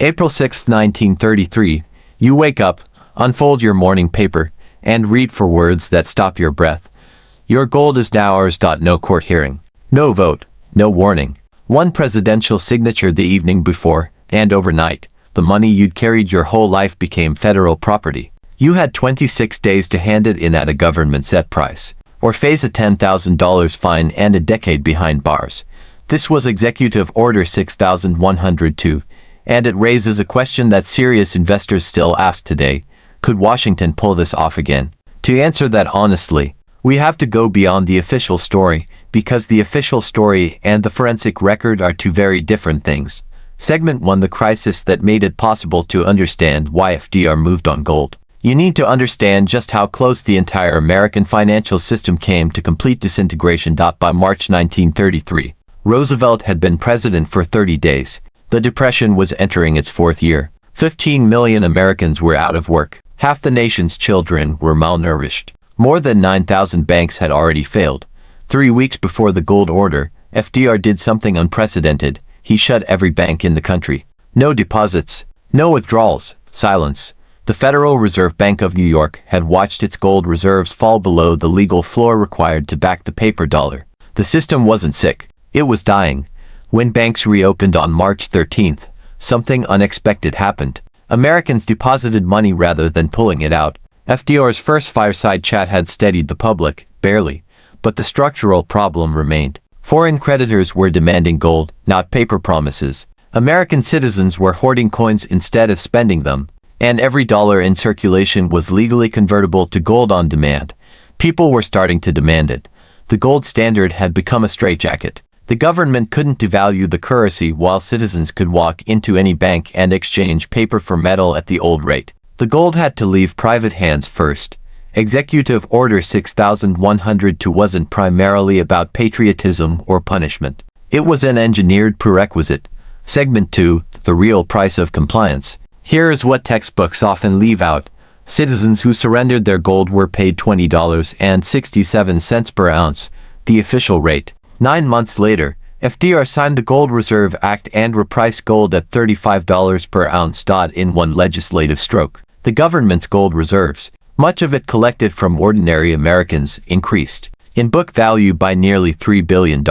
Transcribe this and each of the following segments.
April 6, 1933, you wake up, unfold your morning paper, and read for words that stop your breath. Your gold is now ours. No court hearing. No vote. No warning. One presidential signature the evening before, and overnight, the money you'd carried your whole life became federal property. You had 26 days to hand it in at a government-set price, or face a $10,000 fine and a decade behind bars. This was Executive Order 6102, and it raises a question that serious investors still ask today. Could Washington pull this off again? To answer that honestly, we have to go beyond the official story, because the official story and the forensic record are two very different things. Segment 1: The crisis that made it possible to understand why FDR moved on gold. You need to understand just how close the entire American financial system came to complete disintegration. By March 1933, Roosevelt had been president for 30 days. The Depression was entering its fourth year. 15 million Americans were out of work. Half the nation's children were malnourished. More than 9,000 banks had already failed. 3 weeks before the gold order, FDR did something unprecedented. He shut every bank in the country. No deposits, no withdrawals, silence. The Federal Reserve Bank of New York had watched its gold reserves fall below the legal floor required to back the paper dollar. The system wasn't sick. It was dying. When banks reopened on March 13th, something unexpected happened. Americans deposited money rather than pulling it out. FDR's first fireside chat had steadied the public, barely, but the structural problem remained. Foreign creditors were demanding gold, not paper promises. American citizens were hoarding coins instead of spending them, and every dollar in circulation was legally convertible to gold on demand. People were starting to demand it. The gold standard had become a straitjacket. The government couldn't devalue the currency while citizens could walk into any bank and exchange paper for metal at the old rate. The gold had to leave private hands first. Executive Order 6102 wasn't primarily about patriotism or punishment. It was an engineered prerequisite. Segment 2: The real price of compliance. Here is what textbooks often leave out. Citizens who surrendered their gold were paid $20.67 per ounce, the official rate. 9 months later, FDR signed the Gold Reserve Act and repriced gold at $35 per ounce. In one legislative stroke, the government's gold reserves, much of it collected from ordinary Americans, increased in book value by nearly $3 billion.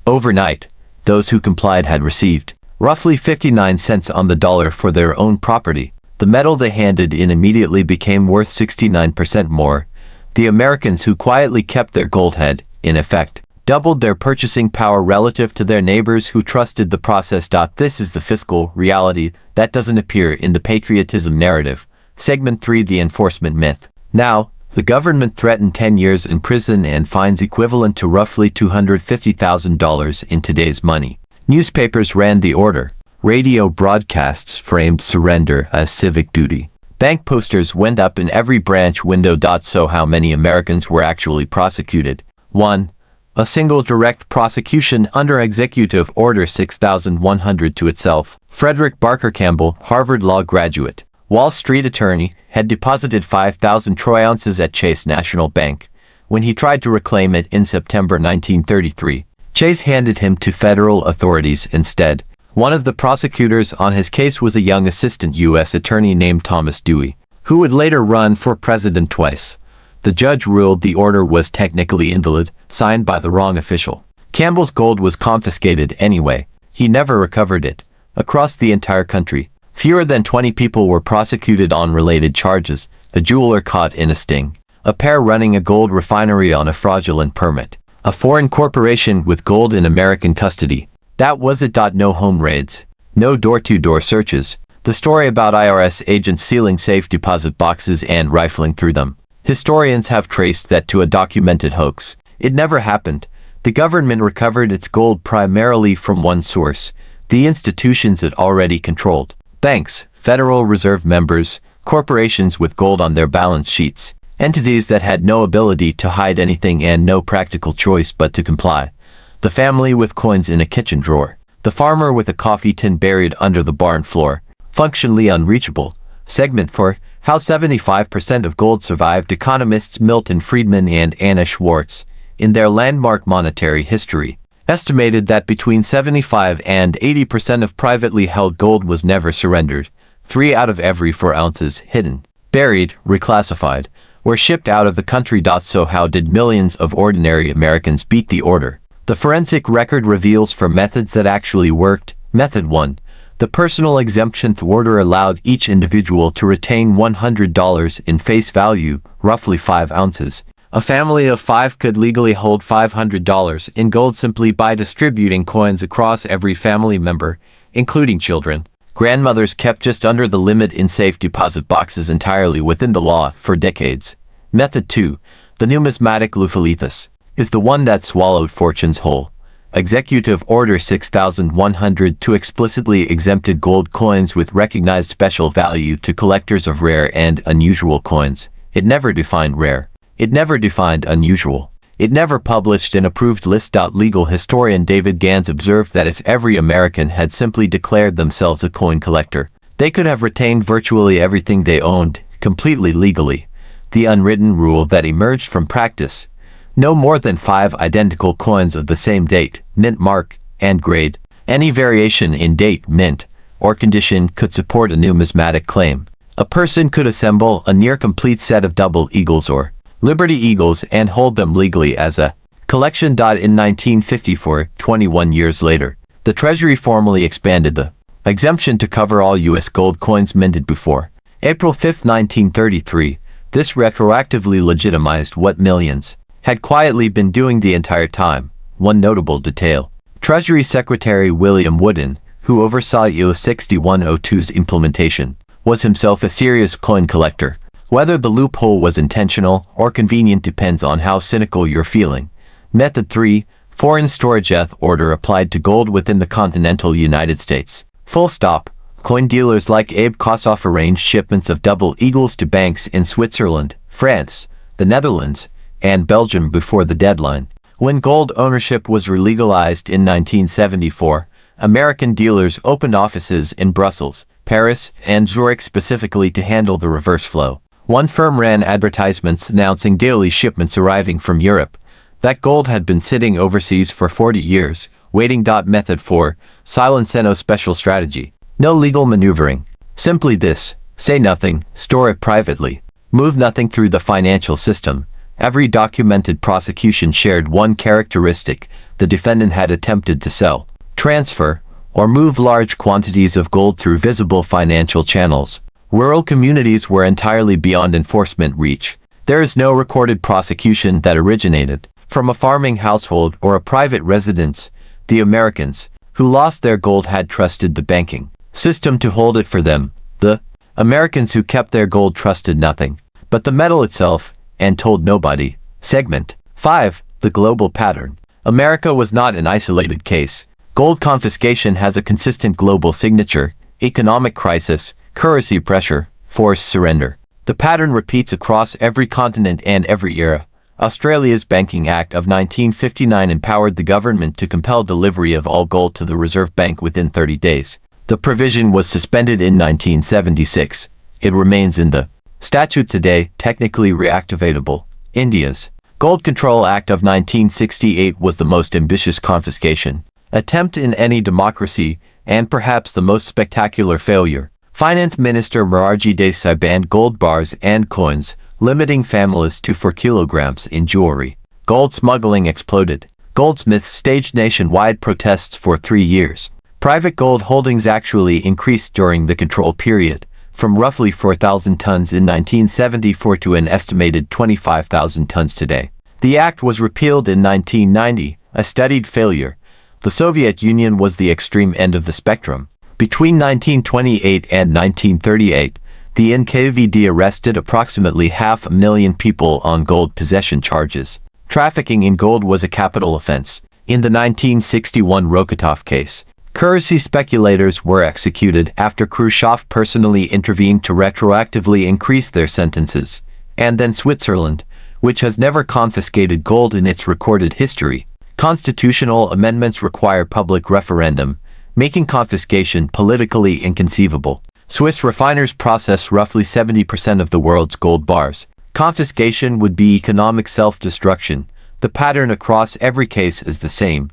Overnight, those who complied had received roughly 59 cents on the dollar for their own property. The metal they handed in immediately became worth 69% more. The Americans who quietly kept their gold had, in effect, doubled their purchasing power relative to their neighbors who trusted the process. This is the fiscal reality that doesn't appear in the patriotism narrative. Segment 3: The enforcement myth. Now, the government threatened 10 years in prison and fines equivalent to roughly $250,000 in today's money. Newspapers ran the order. Radio broadcasts framed surrender as civic duty. Bank posters went up in every branch window. So how many Americans were actually prosecuted? 1. A single direct prosecution under Executive Order 6100 to itself. Frederick Barker Campbell, Harvard Law graduate, Wall Street attorney, had deposited 5,000 troy ounces at Chase National Bank. When he tried to reclaim it in September 1933, Chase handed him to federal authorities instead. One of the prosecutors on his case was a young assistant U.S. attorney named Thomas Dewey, who would later run for president twice. The judge ruled the order was technically invalid, signed by the wrong official. Campbell's gold was confiscated anyway. He never recovered it. Across the entire country, fewer than 20 people were prosecuted on related charges: a jeweler caught in a sting, a pair running a gold refinery on a fraudulent permit, a foreign corporation with gold in American custody. That was it. No home raids, no door-to-door searches. The story about IRS agents sealing safe deposit boxes and rifling through them. Historians have traced that to a documented hoax. It never happened. The government recovered its gold primarily from one source: the institutions it already controlled. Banks, Federal Reserve members, corporations with gold on their balance sheets, entities that had no ability to hide anything and no practical choice but to comply. The family with coins in a kitchen drawer. The farmer with a coffee tin buried under the barn floor. Functionally unreachable. Segment 4: How 75% of gold survived. Economists Milton Friedman and Anna Schwartz, in their landmark Monetary History, estimated that between 75 and 80% of privately held gold was never surrendered. 3 out of every 4 ounces hidden, buried, reclassified, or shipped out of the country. So how did millions of ordinary Americans beat the order? The forensic record reveals 4 methods that actually worked. Method 1. The personal exemption order allowed each individual to retain $100 in face value, roughly 5 ounces. A family of 5 could legally hold $500 in gold simply by distributing coins across every family member, including children. Grandmothers kept just under the limit in safe deposit boxes entirely within the law for decades. Method 2. The numismatic loopholes is the one that swallowed fortunes whole. Executive Order 6102 explicitly exempted gold coins with recognized special value to collectors of rare and unusual coins. It never defined rare. It never defined unusual. It never published an approved list. Legal historian David Gans observed that if every American had simply declared themselves a coin collector, they could have retained virtually everything they owned, completely legally. The unwritten rule that emerged from practice: no more than 5 identical coins of the same date, mint mark, and grade. Any variation in date, mint, or condition could support a numismatic claim. A person could assemble a near-complete set of double eagles or Liberty Eagles and hold them legally as a collection. In 1954, 21 years later, the Treasury formally expanded the exemption to cover all U.S. gold coins minted before April 5, 1933. This retroactively legitimized what millions had quietly been doing the entire time. One notable detail: Treasury Secretary William Woodin, who oversaw ETFs 6102's implementation, was himself a serious coin collector. Whether the loophole was intentional or convenient depends on how cynical you're feeling. Method 3. Foreign storage order applied to gold within the continental United States. Full stop. Coin dealers like Abe Kossoff arranged shipments of double eagles to banks in Switzerland, France, the Netherlands, and Belgium before the deadline. When gold ownership was relegalized in 1974, American dealers opened offices in Brussels, Paris, and Zurich specifically to handle the reverse flow. One firm ran advertisements announcing daily shipments arriving from Europe. That gold had been sitting overseas for 40 years, waiting. Method 4. Silence and no special strategy. No legal maneuvering. Simply this: say nothing, store it privately, move nothing through the financial system. Every documented prosecution shared one characteristic: the defendant had attempted to sell, transfer, or move large quantities of gold through visible financial channels. Rural communities were entirely beyond enforcement reach. There is no recorded prosecution that originated from a farming household or a private residence. The Americans who lost their gold had trusted the banking system to hold it for them. The Americans who kept their gold trusted nothing but the metal itself and told nobody. Segment 5. The global pattern. America was not an isolated case. Gold confiscation has a consistent global signature: economic crisis, currency pressure, forced surrender. The pattern repeats across every continent and every era. Australia's Banking Act of 1959 empowered the government to compel delivery of all gold to the Reserve Bank within 30 days. The provision was suspended in 1976. It remains in the statute today, technically reactivatable. India's Gold Control Act of 1968 was the most ambitious confiscation attempt in any democracy, and perhaps the most spectacular failure. Finance Minister Morarji Desai banned gold bars and coins, limiting families to 4 kilograms in jewelry. Gold smuggling exploded. Goldsmiths staged nationwide protests for 3 years. Private gold holdings actually increased during the control period, from roughly 4,000 tons in 1974 to an estimated 25,000 tons today. The act was repealed in 1990, a studied failure. The Soviet Union was the extreme end of the spectrum. Between 1928 and 1938, the NKVD arrested approximately 500,000 people on gold possession charges. Trafficking in gold was a capital offense. In the 1961 Rokotov case, currency speculators were executed after Khrushchev personally intervened to retroactively increase their sentences. And then Switzerland, which has never confiscated gold in its recorded history. Constitutional amendments require public referendum, making confiscation politically inconceivable. Swiss refiners process roughly 70% of the world's gold bars. Confiscation would be economic self-destruction. The pattern across every case is the same.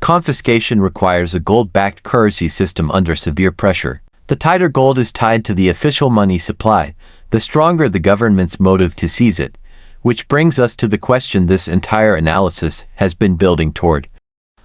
Confiscation requires a gold-backed currency system under severe pressure. The tighter gold is tied to the official money supply, the stronger the government's motive to seize it. Which brings us to the question this entire analysis has been building toward.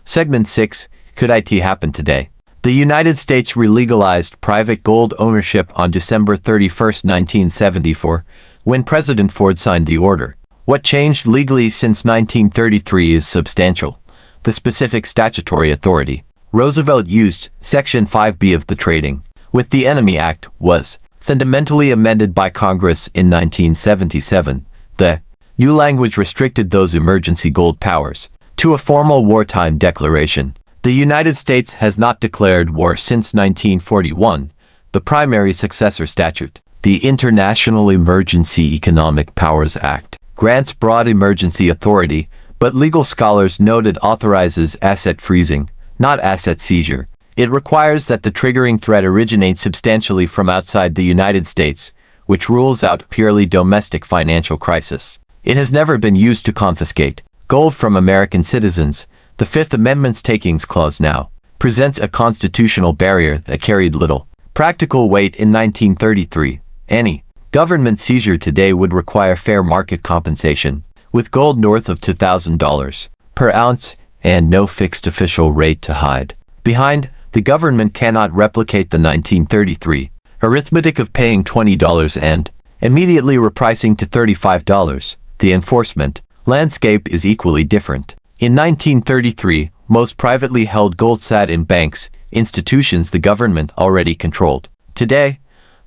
Segment 6. Could it happen today? The United States relegalized private gold ownership on December 31, 1974, when President Ford signed the order. What changed legally since 1933 is substantial. The specific statutory authority Roosevelt used, Section 5B of the Trading with the Enemy Act, was fundamentally amended by Congress in 1977. The new language restricted those emergency gold powers to a formal wartime declaration. The United States has not declared war since 1941, the primary successor statute. The International Emergency Economic Powers Act grants broad emergency authority, but legal scholars note it authorizes asset freezing, not asset seizure. It requires that the triggering threat originates substantially from outside the United States, which rules out purely domestic financial crisis. It has never been used to confiscate gold from American citizens. The Fifth Amendment's Takings Clause now presents a constitutional barrier that carried little practical weight in 1933. Any government seizure today would require fair market compensation, with gold north of $2,000 per ounce and no fixed official rate to hide behind. The government cannot replicate the 1933 arithmetic of paying $20 and immediately repricing to $35. The enforcement landscape is equally different. In 1933, most privately held gold sat in banks, institutions the government already controlled. Today,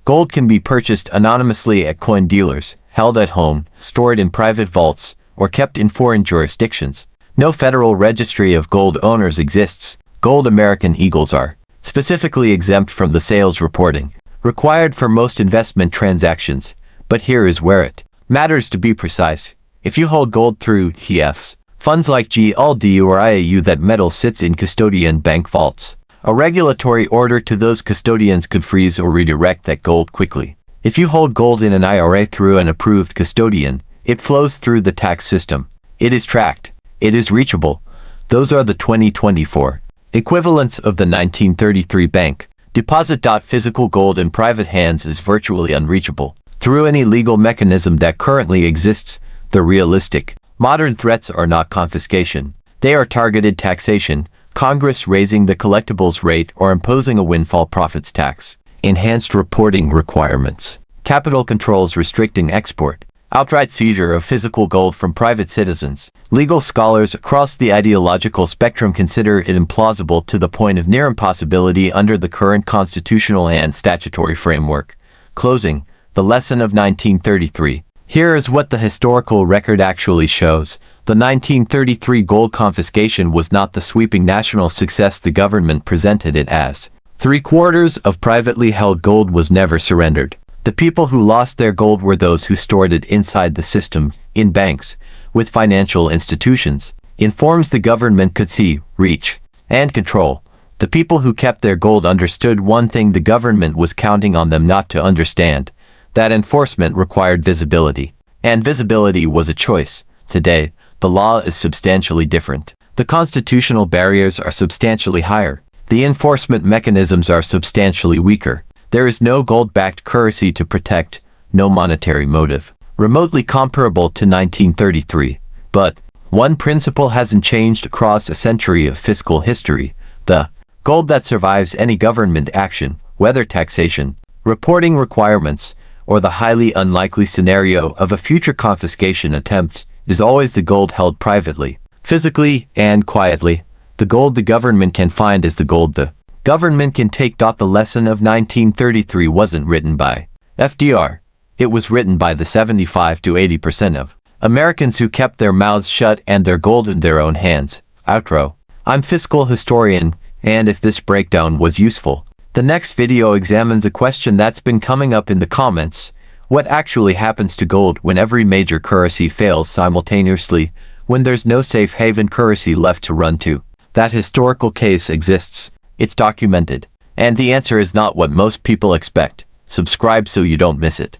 gold can be purchased anonymously at coin dealers, held at home, stored in private vaults, or kept in foreign jurisdictions. No federal registry of gold owners exists. Gold American Eagles are specifically exempt from the sales reporting required for most investment transactions, but here is where it matters to be precise. If you hold gold through ETFs, funds like GLD or IAU, that metal sits in custodian bank vaults. A regulatory order to those custodians could freeze or redirect that gold quickly. If you hold gold in an IRA through an approved custodian, it flows through the tax system. It is tracked. It is reachable. Those are the 2024 equivalents of the 1933 bank deposit. Physical gold in private hands is virtually unreachable through any legal mechanism that currently exists. The realistic, modern threats are not confiscation. They are targeted taxation, Congress raising the collectibles rate or imposing a windfall profits tax, enhanced reporting requirements, capital controls restricting export, outright seizure of physical gold from private citizens. Legal scholars across the ideological spectrum consider it implausible to the point of near impossibility under the current constitutional and statutory framework. Closing, the lesson of 1933. Here is what the historical record actually shows. The 1933 gold confiscation was not the sweeping national success the government presented it as. 3/4 of privately held gold was never surrendered. The people who lost their gold were those who stored it inside the system, in banks, with financial institutions, in forms the government could see, reach, and control. The people who kept their gold understood one thing the government was counting on them not to understand, that enforcement required visibility. And visibility was a choice. Today, the law is substantially different. The constitutional barriers are substantially higher. The enforcement mechanisms are substantially weaker. There is no gold-backed currency to protect, no monetary motive remotely comparable to 1933. But one principle hasn't changed across a century of fiscal history: the gold that survives any government action, whether taxation, reporting requirements, or the highly unlikely scenario of a future confiscation attempt, is always the gold held privately, physically and quietly. The gold the government can find is the gold the government can take. The lesson of 1933 wasn't written by FDR. It was written by the 75 to 80% of Americans who kept their mouths shut and their gold in their own hands. Outro. I'm Fiscal Historian, and if this breakdown was useful, the next video examines a question that's been coming up in the comments: what actually happens to gold when every major currency fails simultaneously, when there's no safe haven currency left to run to? That historical case exists. It's documented. And the answer is not what most people expect. Subscribe so you don't miss it.